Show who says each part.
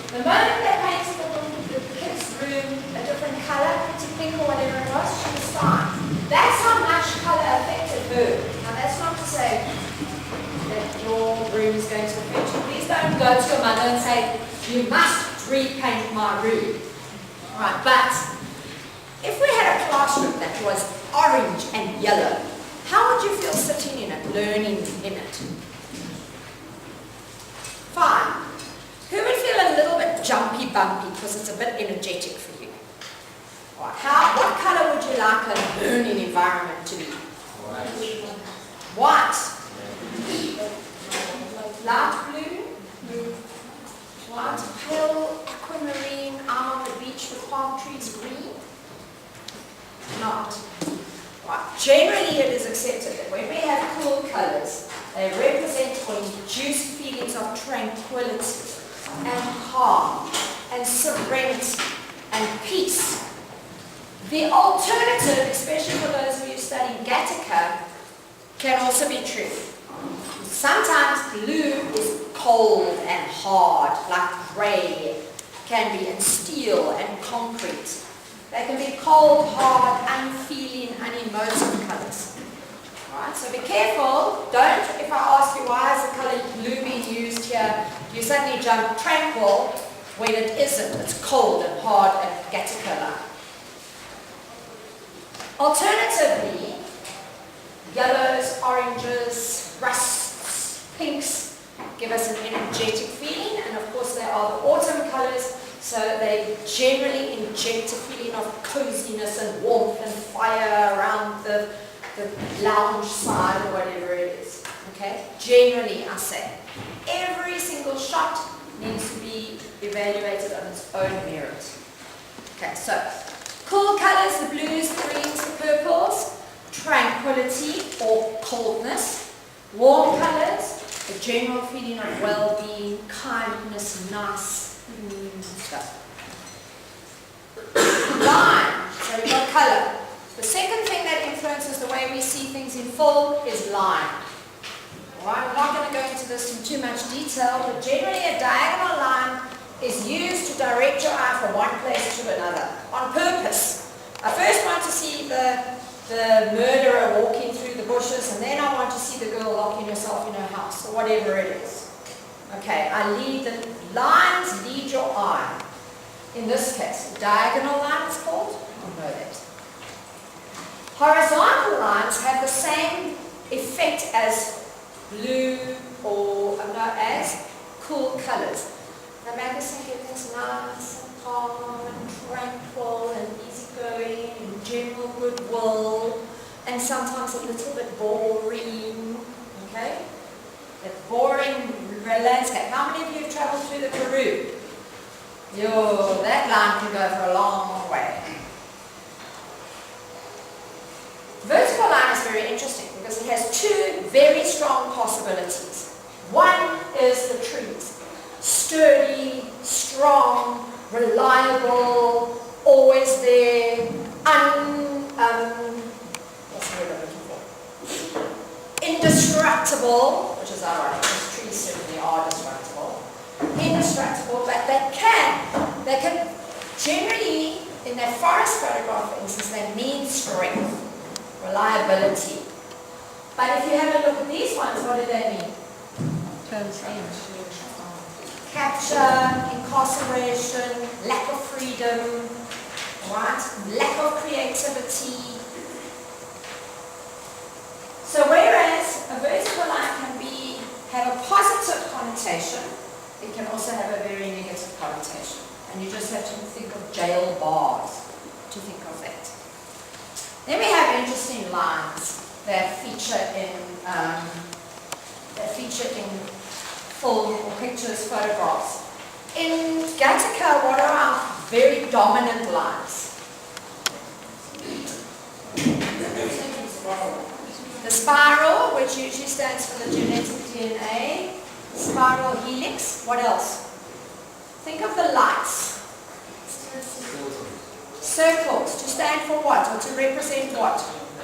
Speaker 1: The moment they painted the kid's room a different color, pretty pink or whatever it was, she was fine. That's how much color affected her. Now that's not to say that your room is going to affect you. Please don't go to your mother and say, you must repaint my room. Right, but if we had a classroom that was orange and yellow, how would you feel sitting in it, learning in it? Fine. Who would feel a little bit jumpy, bumpy because it's a bit energetic for you? Right. What color would you like a learning environment to be? White. Light blue. White. Pale aquamarine, out on the beach with palm trees, green. Not. Right. Generally, it is accepted that when we have cool colors, they represent or induce feelings of tranquility and calm and serenity and peace. The alternative, especially for those of you studying Gattaca, can also be true. Sometimes blue is cold and hard, like grey can be, and steel and concrete. They can be cold, hard, unfeeling, unemotive colors. Right, so be careful. Don't, if I ask you why is the color blue being used here, you suddenly jump tranquil when it isn't. It's cold and hard and Gattaca. Alternatively, yellows, oranges, rusts, pinks give us an energetic feeling, and of course they are the autumn colors, so they generally inject a feeling of coziness and warmth and fire around the lounge side or whatever it is. Okay? Generally, I say. Every single shot needs to be evaluated on its own merit. Okay, so cool colors, the blues, the greens, the purples, tranquility or coldness. Warm colors, the general feeling of well-being, kindness, nice stuff. Line, so we've got color. The second thing that influences the way we see things in full is line. Alright, I'm not going to go into this in too much detail, but generally a diagonal line is used to direct your eye from one place to another, on purpose. I first want to see the murderer walking through the bushes, and then I want to see the girl locking herself in her house, or whatever it is. Okay, the lines lead your eye. In this case, diagonal line is called, I know that. Horizontal lines have the same effect as blue or as cool colors. They make us think everything's nice and calm and tranquil and easygoing and general goodwill, and sometimes a little bit boring. Okay? That boring landscape. How many of you have traveled through the Karoo? That line can go for a long way. Vertical line is very interesting because it has two very strong possibilities. One is the trees. Sturdy, strong, reliable, always there, what's the word I'm looking for? Indestructible, which is ironic because trees certainly are destructible. Indestructible, but they can generally, in their forest photograph, for instance, they mean strength. Reliability. But if you have a look at these ones, what do they mean? Capture, incarceration, lack of freedom, right? Lack of creativity. So whereas a vertical line can have a positive connotation, it can also have a very negative connotation. And you just have to think of jail bars to think of that. Then we have interesting lines that feature in film or pictures, photographs. In Gattaca, what are our very dominant lines? The spiral, which usually stands for the genetic DNA. Spiral helix. What else? Think of the lights. Circles, to stand for what, or to represent what?